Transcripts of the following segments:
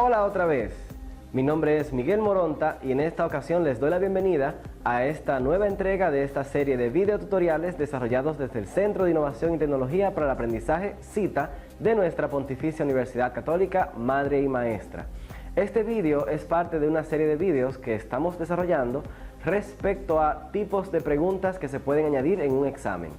Hola otra vez, mi nombre es Miguel Moronta y en esta ocasión les doy la bienvenida a esta nueva entrega de esta serie de videotutoriales desarrollados desde el Centro de Innovación y Tecnología para el Aprendizaje CITA de nuestra Pontificia Universidad Católica Madre y Maestra. Este vídeo es parte de una serie de vídeos que estamos desarrollando respecto a tipos de preguntas que se pueden añadir en un examen.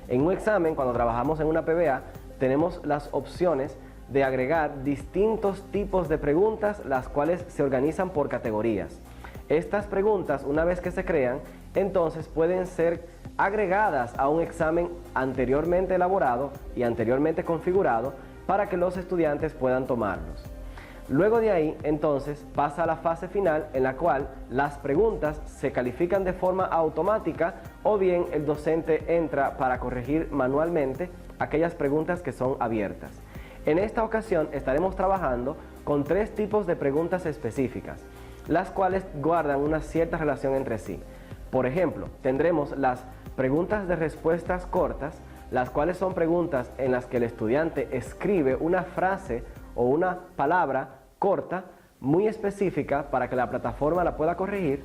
En un examen, cuando trabajamos en una PBA, tenemos las opciones de agregar distintos tipos de preguntas, las cuales se organizan por categorías. Estas preguntas, una vez que se crean, entonces pueden ser agregadas a un examen anteriormente elaborado y anteriormente configurado para que los estudiantes puedan tomarlos. Luego de ahí, entonces, pasa a la fase final en la cual las preguntas se califican de forma automática o bien el docente entra para corregir manualmente aquellas preguntas que son abiertas. En esta ocasión estaremos trabajando con tres tipos de preguntas específicas, las cuales guardan una cierta relación entre sí. Por ejemplo, tendremos las preguntas de respuestas cortas, las cuales son preguntas en las que el estudiante escribe una frase o una palabra corta, muy específica para que la plataforma la pueda corregir.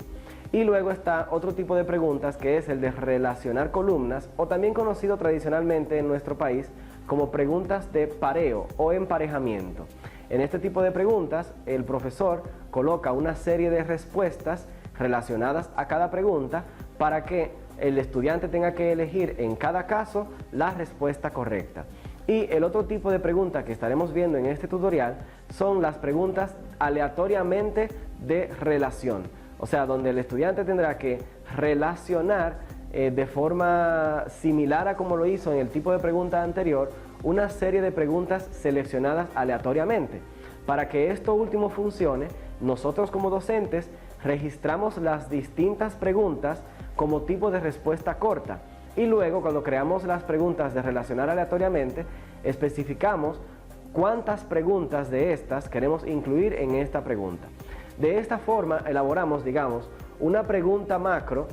Y luego está otro tipo de preguntas que es el de relacionar columnas, o también conocido tradicionalmente en nuestro país como preguntas de pareo o emparejamiento. En este tipo de preguntas, el profesor coloca una serie de respuestas relacionadas a cada pregunta para que el estudiante tenga que elegir en cada caso la respuesta correcta. Y el otro tipo de pregunta que estaremos viendo en este tutorial son las preguntas aleatoriamente de relación. O sea, donde el estudiante tendrá que relacionar de forma similar a como lo hizo en el tipo de pregunta anterior, una serie de preguntas seleccionadas aleatoriamente. Para que esto último funcione, nosotros como docentes registramos las distintas preguntas como tipo de respuesta corta. Y luego, cuando creamos las preguntas de relacionar aleatoriamente, especificamos cuántas preguntas de estas queremos incluir en esta pregunta. De esta forma, elaboramos, digamos, una pregunta macro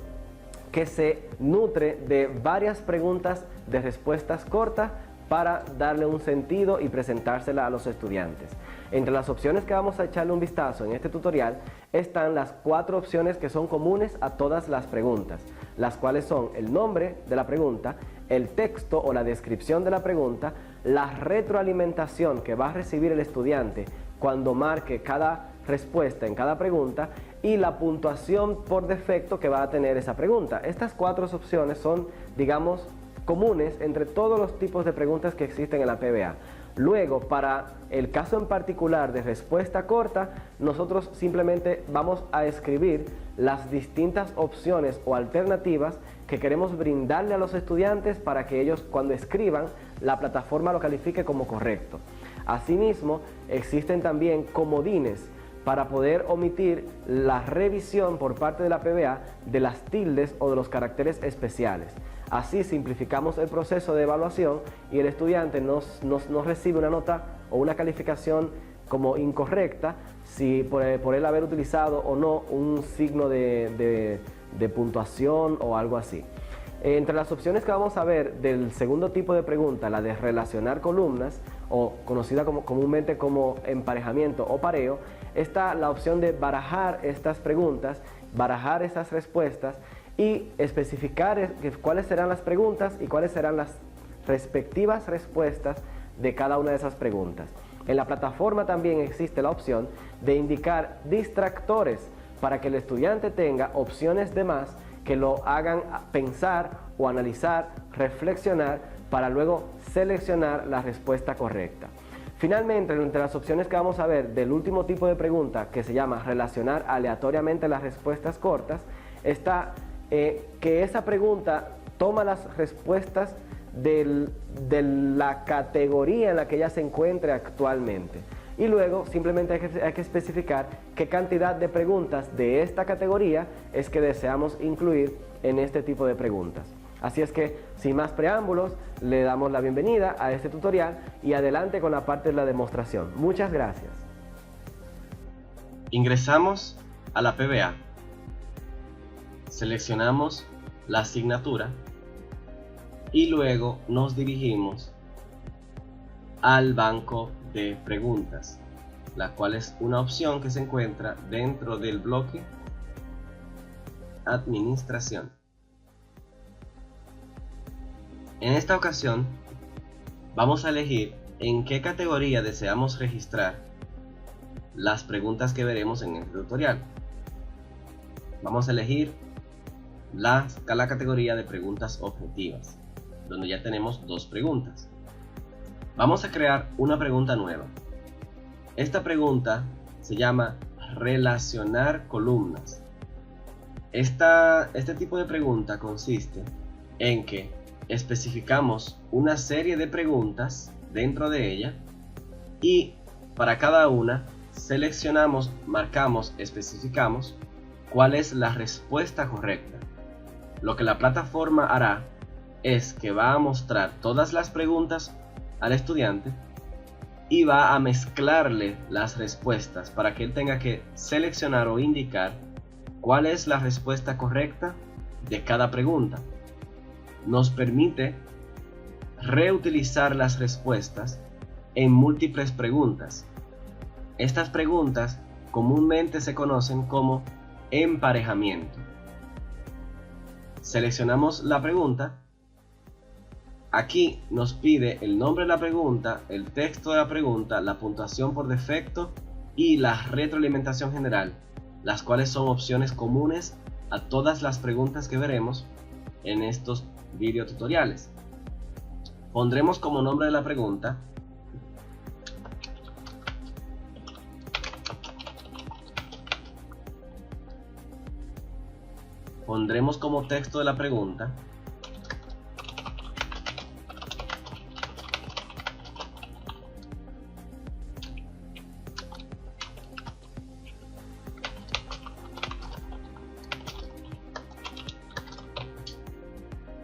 que se nutre de varias preguntas de respuestas cortas para darle un sentido y presentársela a los estudiantes. Entre las opciones que vamos a echarle un vistazo en este tutorial están las 4 opciones que son comunes a todas las preguntas, las cuales son el nombre de la pregunta, el texto o la descripción de la pregunta, la retroalimentación que va a recibir el estudiante cuando marque cada respuesta en cada pregunta y la puntuación por defecto que va a tener esa pregunta. Estas 4 opciones son, digamos, comunes entre todos los tipos de preguntas que existen en la PBA. Luego, para el caso en particular de respuesta corta, nosotros simplemente vamos a escribir las distintas opciones o alternativas que queremos brindarle a los estudiantes para que ellos, cuando escriban, la plataforma lo califique como correcto. Asimismo, existen también comodines para poder omitir la revisión por parte de la PBA de las tildes o de los caracteres especiales. Así simplificamos el proceso de evaluación y el estudiante no recibe una nota o una calificación como incorrecta si por él haber utilizado o no un signo de puntuación o algo así. Entre las opciones que vamos a ver del segundo tipo de pregunta, la de relacionar columnas, o conocida comúnmente como emparejamiento o pareo, está la opción de barajar estas preguntas, barajar estas respuestas y especificar cuáles serán las preguntas y cuáles serán las respectivas respuestas de cada una de esas preguntas. En la plataforma también existe la opción de indicar distractores para que el estudiante tenga opciones de más que lo hagan pensar o analizar, reflexionar para luego seleccionar la respuesta correcta. Finalmente, entre las opciones que vamos a ver del último tipo de pregunta, que se llama relacionar aleatoriamente las respuestas cortas, está que esa pregunta toma las respuestas de la categoría en la que ella se encuentre actualmente. Y luego simplemente hay que especificar qué cantidad de preguntas de esta categoría es que deseamos incluir en este tipo de preguntas. Así es que, sin más preámbulos, le damos la bienvenida a este tutorial y adelante con la parte de la demostración. Muchas gracias. Ingresamos a la PBA. Seleccionamos la asignatura y luego nos dirigimos al banco de preguntas. la cual es una opción que se encuentra dentro del bloque Administración. En esta ocasión vamos a elegir en qué categoría deseamos registrar las preguntas que veremos en este tutorial. Vamos a elegir la categoría de preguntas objetivas, donde ya tenemos dos preguntas. Vamos a crear una pregunta nueva. Esta pregunta se llama relacionar columnas. Este tipo de pregunta consiste en que especificamos una serie de preguntas dentro de ella y para cada una seleccionamos, marcamos, especificamos cuál es la respuesta correcta. Lo que la plataforma hará es que va a mostrar todas las preguntas al estudiante y va a mezclarle las respuestas para que él tenga que seleccionar o indicar cuál es la respuesta correcta de cada pregunta. Nos permite reutilizar las respuestas en múltiples preguntas. Estas preguntas comúnmente se conocen como emparejamiento. Seleccionamos la pregunta. Aquí nos pide el nombre de la pregunta, el texto de la pregunta, la puntuación por defecto y la retroalimentación general, las cuales son opciones comunes a todas las preguntas que veremos en estos videotutoriales. Pondremos como nombre de la pregunta pondremos como texto de la pregunta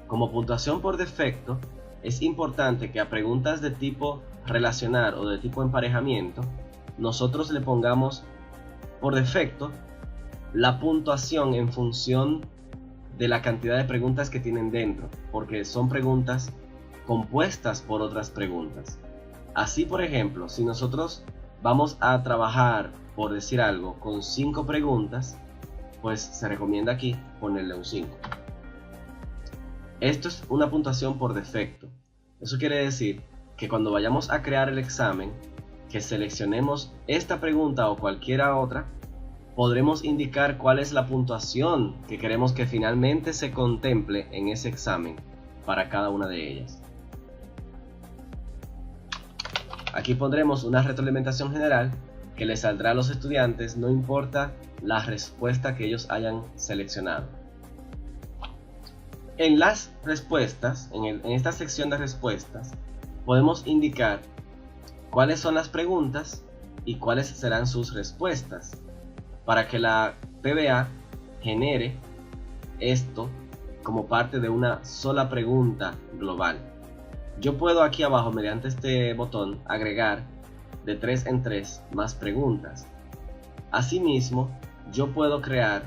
como puntuación por defecto. Es importante que a preguntas de tipo relacionar o de tipo emparejamiento nosotros le pongamos por defecto la puntuación en función de la cantidad de preguntas que tienen dentro, porque son preguntas compuestas por otras preguntas. Así, por ejemplo, si nosotros vamos a trabajar, por decir algo, con 5 preguntas, pues se recomienda aquí ponerle un 5. Esto es una puntuación por defecto. Eso quiere decir que cuando vayamos a crear el examen, que seleccionemos esta pregunta o cualquiera otra, podremos indicar cuál es la puntuación que queremos que finalmente se contemple en ese examen para cada una de ellas. Aquí pondremos una retroalimentación general que le saldrá a los estudiantes, no importa la respuesta que ellos hayan seleccionado. En las respuestas, en esta sección de respuestas, podemos indicar cuáles son las preguntas y cuáles serán sus respuestas, para que la PBA genere esto como parte de una sola pregunta global. Yo puedo aquí abajo, mediante este botón, agregar de 3 en 3 más preguntas. Asimismo, yo puedo crear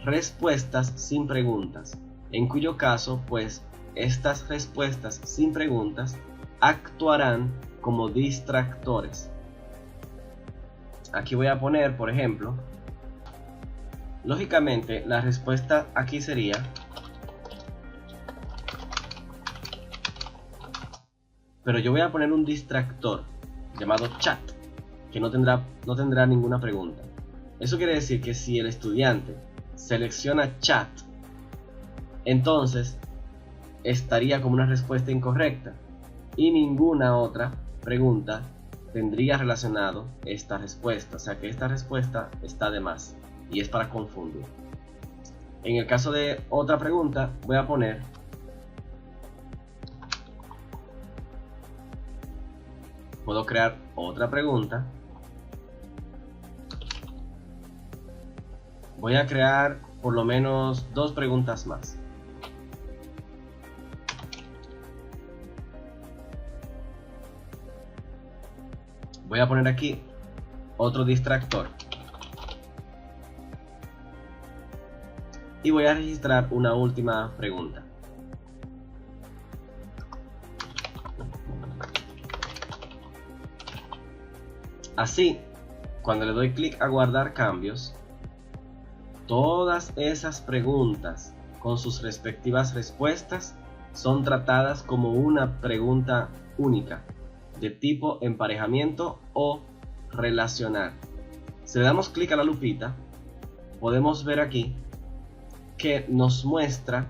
respuestas sin preguntas, en cuyo caso, pues, estas respuestas sin preguntas actuarán como distractores. Aquí voy a poner, por ejemplo, lógicamente la respuesta aquí sería pero yo voy a poner un distractor llamado chat, que no tendrá ninguna pregunta. Eso quiere decir que si el estudiante selecciona chat, entonces estaría como una respuesta incorrecta y ninguna otra pregunta tendría relacionado esta respuesta, o sea que esta respuesta está de más y es para confundir. En el caso de otra pregunta voy a poner puedo crear otra pregunta. Voy a crear por lo menos 2 preguntas más. Voy a poner aquí otro distractor. Y voy a registrar una última pregunta. Así, cuando le doy clic a guardar cambios, todas esas preguntas con sus respectivas respuestas son tratadas como una pregunta única de tipo emparejamiento o relacional. Si le damos clic a la lupita, podemos ver aquí que nos muestra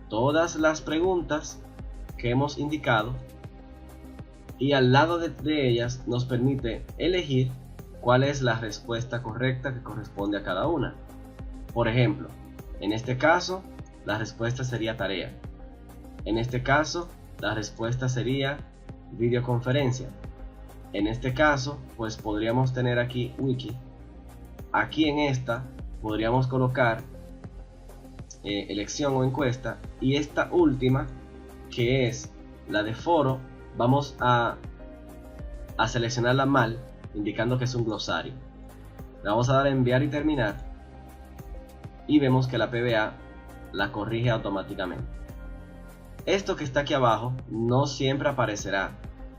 todas las preguntas que hemos indicado y al lado de ellas nos permite elegir cuál es la respuesta correcta que corresponde a cada una. Por ejemplo, en este caso la respuesta sería tarea. En este caso la respuesta sería videoconferencia. En este caso pues podríamos tener aquí wiki. Aquí en esta podríamos colocar elección o encuesta, y esta última, que es la de foro, vamos a seleccionarla mal, indicando que es un glosario. Le vamos a dar a enviar y terminar y vemos que la PBA la corrige automáticamente. Esto que está aquí abajo no siempre aparecerá.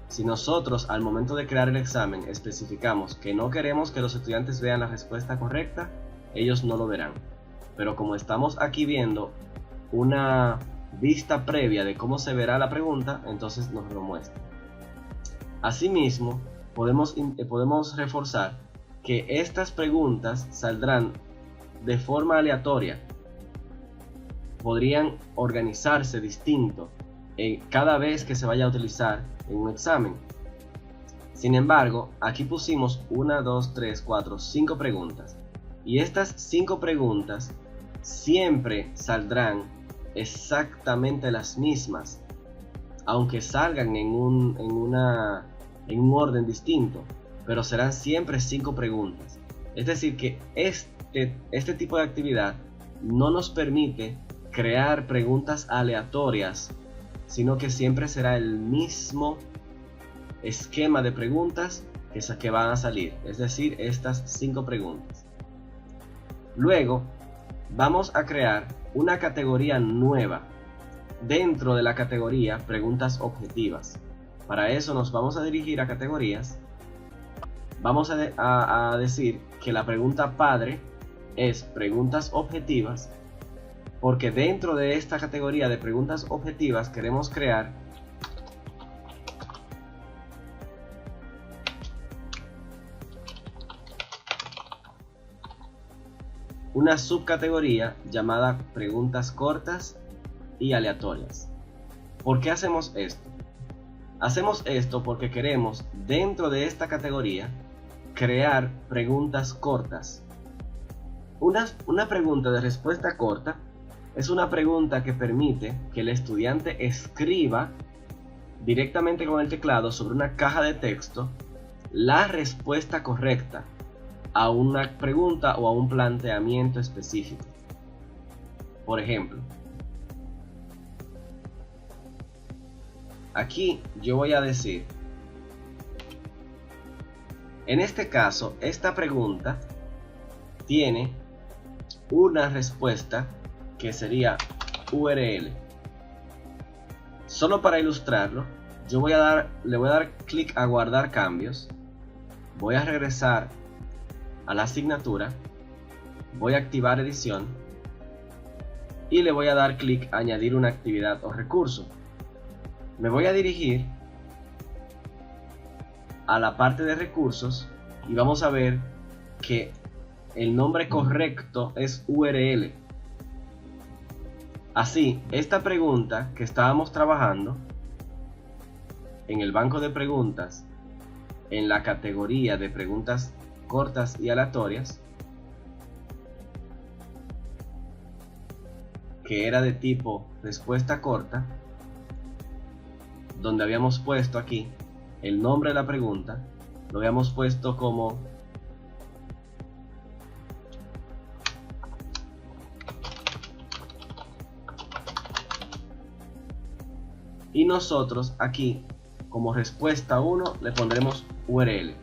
Si nosotros al momento de crear el examen especificamos que no queremos que los estudiantes vean la respuesta correcta, ellos no lo verán. Pero como estamos aquí viendo una vista previa de cómo se verá la pregunta, entonces nos lo muestra. Asimismo, podemos reforzar que estas preguntas saldrán de forma aleatoria. Podrían organizarse distinto cada vez que se vaya a utilizar en un examen. Sin embargo, aquí pusimos 1, 2, 3, 4, 5 preguntas. Y estas 5 preguntas siempre saldrán exactamente las mismas, aunque salgan en un orden distinto, pero serán siempre 5 preguntas. Es decir que este tipo de actividad no nos permite crear preguntas aleatorias, sino que siempre será el mismo esquema de preguntas que van a salir, es decir, estas 5 preguntas. Luego vamos a crear una categoría nueva dentro de la categoría preguntas objetivas. Para eso nos vamos a dirigir a categorías. Vamos a decir que la pregunta padre es preguntas objetivas, porque dentro de esta categoría de preguntas objetivas queremos crear una subcategoría llamada preguntas cortas y aleatorias. ¿Por qué hacemos esto? Hacemos esto porque queremos dentro de esta categoría crear preguntas cortas. Una pregunta de respuesta corta es una pregunta que permite que el estudiante escriba directamente con el teclado sobre una caja de texto la respuesta correcta a una pregunta o a un planteamiento específico. Por ejemplo, aquí yo voy a decir, en este caso, esta pregunta tiene una respuesta que sería URL. Solo para ilustrarlo, le voy a dar clic a guardar cambios, voy a regresar a la asignatura, voy a activar edición y le voy a dar clic a añadir una actividad o recurso. Me voy a dirigir a la parte de recursos y vamos a ver que el nombre correcto es URL. Así, esta pregunta que estábamos trabajando en el banco de preguntas, en la categoría de preguntas cortas y aleatorias, que era de tipo respuesta corta, donde habíamos puesto aquí el nombre de la pregunta, lo habíamos puesto como y nosotros aquí como respuesta 1 le pondremos URL.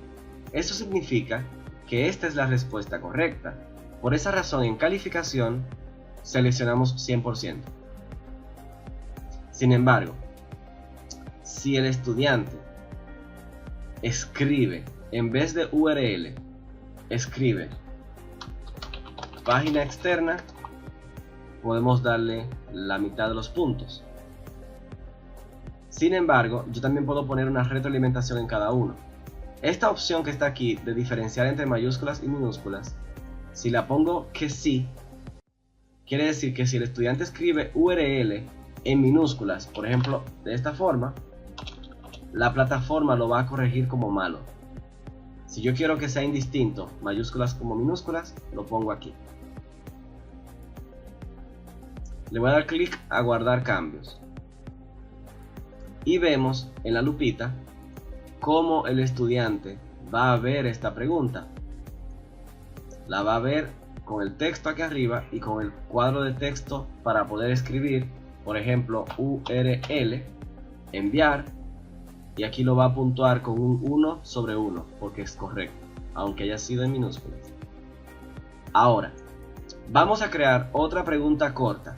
Eso significa que esta es la respuesta correcta. Por esa razón, en calificación seleccionamos 100%. Sin embargo, si el estudiante escribe en vez de URL, escribe página externa, podemos darle la mitad de los puntos. Sin embargo, yo también puedo poner una retroalimentación en cada uno. Esta opción que está aquí de diferenciar entre mayúsculas y minúsculas, si la pongo que sí, quiere decir que si el estudiante escribe URL en minúsculas, por ejemplo, de esta forma, la plataforma lo va a corregir como malo. Si yo quiero que sea indistinto, mayúsculas como minúsculas, lo pongo aquí. Le voy a dar clic a guardar cambios. Y vemos en la lupita cómo el estudiante va a ver esta pregunta. La va a ver con el texto aquí arriba y con el cuadro de texto para poder escribir, por ejemplo, URL, enviar, y aquí lo va a puntuar con un 1 sobre 1 porque es correcto, aunque haya sido en minúsculas. Ahora, vamos a crear otra pregunta corta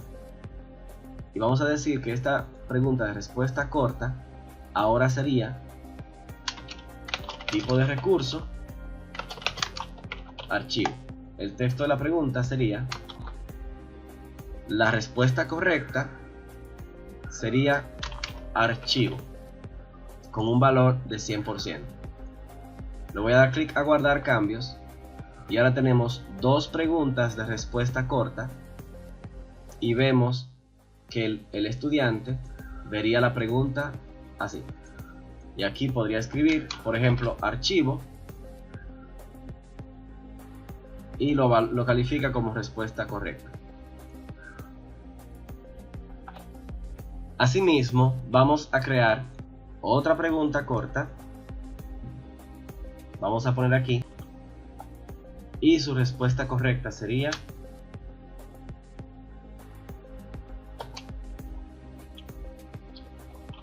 y vamos a decir que esta pregunta de respuesta corta ahora sería tipo de recurso, archivo. El texto de la pregunta sería: la respuesta correcta sería archivo, con un valor de 100%. Le voy a dar clic a guardar cambios y ahora tenemos dos preguntas de respuesta corta y vemos que el estudiante vería la pregunta así. Y aquí podría escribir, por ejemplo, archivo, y lo califica como respuesta correcta. Asimismo, vamos a crear otra pregunta corta. Vamos a poner aquí, y su respuesta correcta sería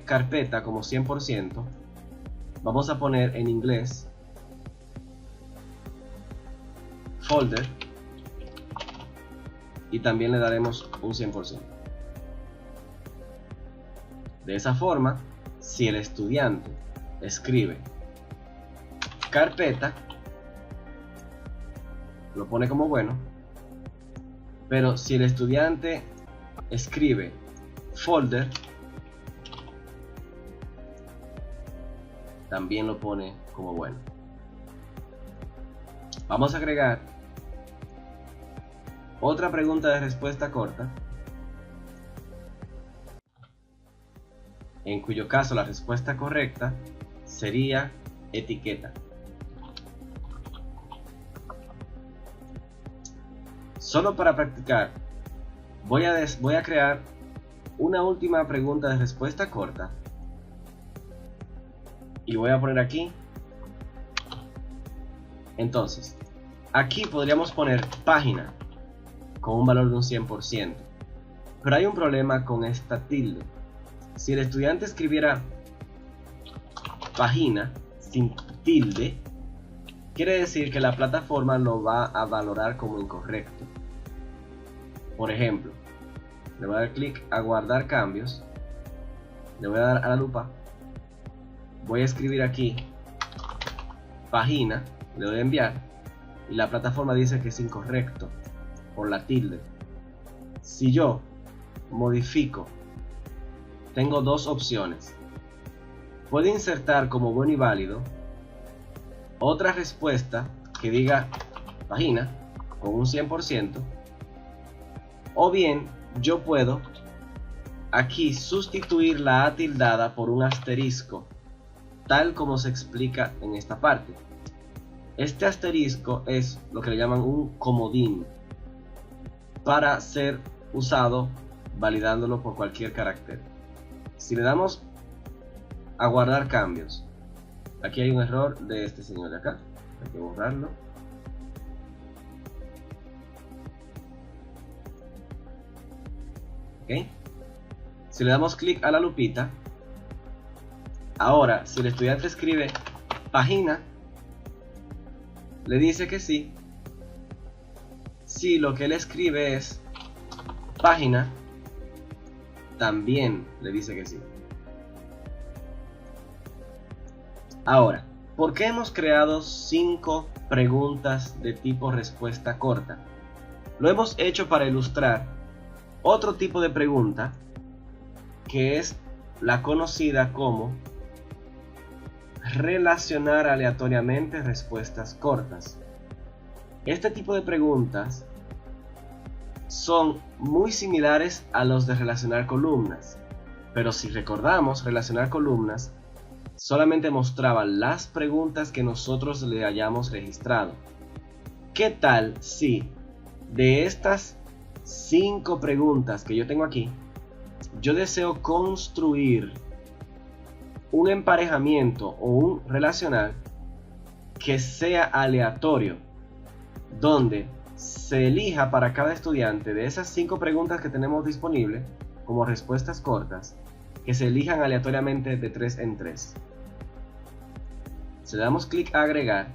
carpeta como 100%. Vamos a poner en inglés folder y también le daremos un 100%. De esa forma, si el estudiante escribe carpeta, lo pone como bueno, pero si el estudiante escribe folder, también lo pone como bueno. Vamos a agregar otra pregunta de respuesta corta, en cuyo caso la respuesta correcta sería etiqueta. Solo para practicar, voy a crear una última pregunta de respuesta corta y voy a poner aquí. Entonces, aquí podríamos poner página con un valor de un 100%, pero hay un problema con esta tilde. Si el estudiante escribiera página sin tilde, quiere decir que la plataforma lo va a valorar como incorrecto. Por ejemplo, le voy a dar clic a guardar cambios, le voy a dar a la lupa, voy a escribir aquí página, le doy a enviar y la plataforma dice que es incorrecto por la tilde. Si yo modifico, tengo dos opciones. Puedo insertar como bueno y válido otra respuesta que diga página con un 100%, o bien yo puedo aquí sustituir la A tildada por un asterisco, tal como se explica en esta parte. Este asterisco es lo que le llaman un comodín para ser usado validándolo por cualquier carácter. Si le damos a guardar cambios, aquí hay un error de este señor de acá, hay que borrarlo. ¿Ok? Si le damos clic a la lupita, ahora si el estudiante escribe página, le dice que sí. Si lo que él escribe es página, también le dice que sí. Ahora, ¿Por qué hemos creado 5 preguntas de tipo respuesta corta? Lo hemos hecho para ilustrar otro tipo de pregunta que es la conocida como relacionar aleatoriamente respuestas cortas. Este tipo de preguntas son muy similares a los de relacionar columnas, pero si recordamos, relacionar columnas solamente mostraba las preguntas que nosotros le hayamos registrado. ¿Qué tal si de estas 5 preguntas que yo tengo aquí, yo deseo construir un emparejamiento o un relacional que sea aleatorio, donde se elija para cada estudiante de esas 5 preguntas que tenemos disponibles como respuestas cortas, que se elijan aleatoriamente de 3 en 3. Si le damos clic a agregar,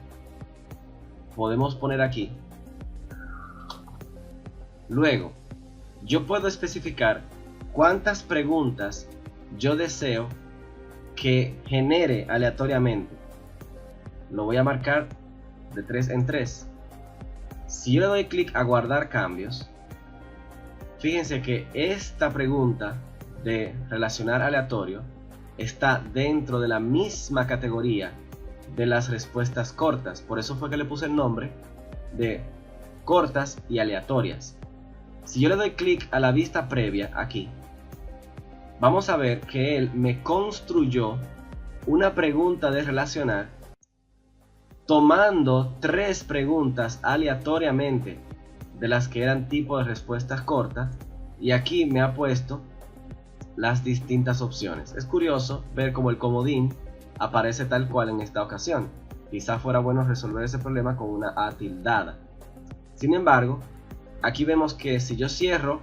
podemos poner aquí. Luego, yo puedo especificar cuántas preguntas yo deseo que genere aleatoriamente. Lo voy a marcar de 3 en 3. Si yo le doy clic a guardar cambios, fíjense que esta pregunta de relacionar aleatorio está dentro de la misma categoría de las respuestas cortas. Por eso fue que le puse el nombre de cortas y aleatorias. Si yo le doy clic a la vista previa aquí, vamos a ver que él me construyó una pregunta de relacionar tomando 3 preguntas aleatoriamente de las que eran tipo de respuestas cortas, y aquí me ha puesto las distintas opciones. Es curioso ver cómo el comodín aparece tal cual en esta ocasión. Quizá fuera bueno resolver ese problema con una A tildada. Sin embargo, aquí vemos que si yo cierro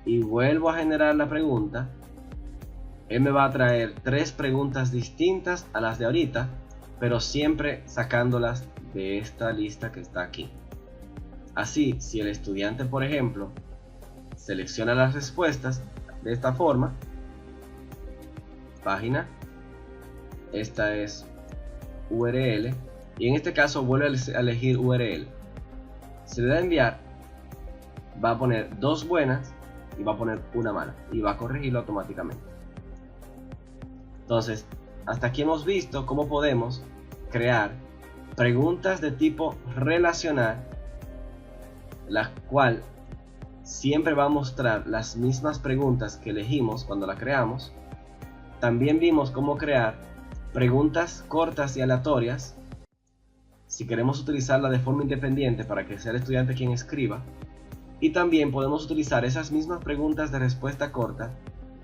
y vuelvo a generar la pregunta, él me va a traer 3 preguntas distintas a las de ahorita, pero siempre sacándolas de esta lista que está aquí. Así, si el estudiante, por ejemplo, selecciona las respuestas de esta forma, página, esta es URL, y en este caso vuelve a elegir URL. Si le da a enviar, va a poner 2 buenas y va a poner una mala, y va a corregirlo automáticamente. Entonces, hasta aquí hemos visto cómo podemos crear preguntas de tipo relacional, la cual siempre va a mostrar las mismas preguntas que elegimos cuando la creamos. También vimos cómo crear preguntas cortas y aleatorias, si queremos utilizarla de forma independiente para que sea el estudiante quien escriba. Y también podemos utilizar esas mismas preguntas de respuesta corta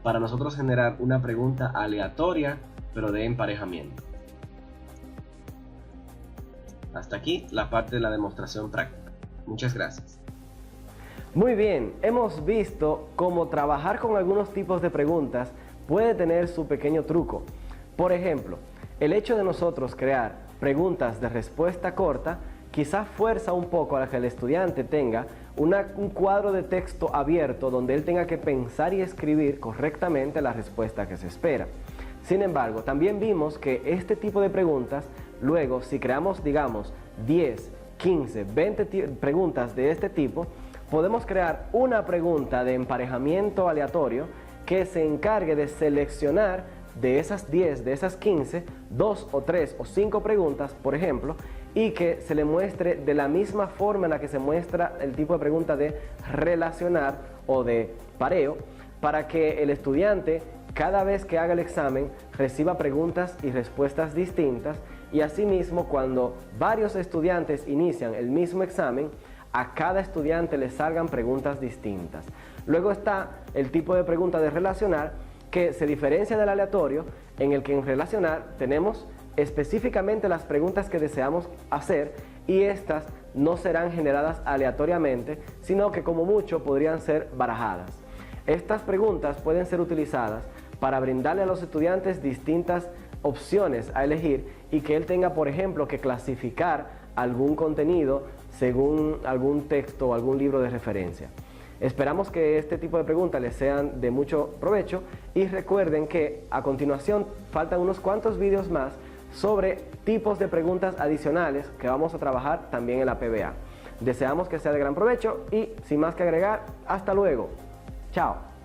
para nosotros generar una pregunta aleatoria, pero de emparejamiento. Hasta aquí la parte de la demostración práctica. Muchas gracias. Muy bien, hemos visto cómo trabajar con algunos tipos de preguntas puede tener su pequeño truco. Por ejemplo, el hecho de nosotros crear preguntas de respuesta corta quizás fuerza un poco a que el estudiante tenga un cuadro de texto abierto donde él tenga que pensar y escribir correctamente la respuesta que se espera. Sin embargo, también vimos que este tipo de preguntas, luego si creamos, digamos, 10, 15, 20 preguntas de este tipo, podemos crear una pregunta de emparejamiento aleatorio que se encargue de seleccionar de esas 10, de esas 15, 2 o 3 o 5 preguntas, por ejemplo, y que se le muestre de la misma forma en la que se muestra el tipo de pregunta de relacionar o de pareo, para que el estudiante cada vez que haga el examen reciba preguntas y respuestas distintas, y asimismo cuando varios estudiantes inician el mismo examen, a cada estudiante le salgan preguntas distintas. Luego está el tipo de pregunta de relacionar, que se diferencia del aleatorio, en el que en relacionar tenemos específicamente las preguntas que deseamos hacer, y estas no serán generadas aleatoriamente, sino que como mucho podrían ser barajadas. Estas preguntas pueden ser utilizadas para brindarle a los estudiantes distintas opciones a elegir, y que él tenga, por ejemplo, que clasificar algún contenido según algún texto o algún libro de referencia. Esperamos que este tipo de preguntas les sean de mucho provecho, y recuerden que a continuación faltan unos cuantos vídeos más sobre tipos de preguntas adicionales que vamos a trabajar también en la PBA. Deseamos que sea de gran provecho y sin más que agregar, hasta luego. Chao.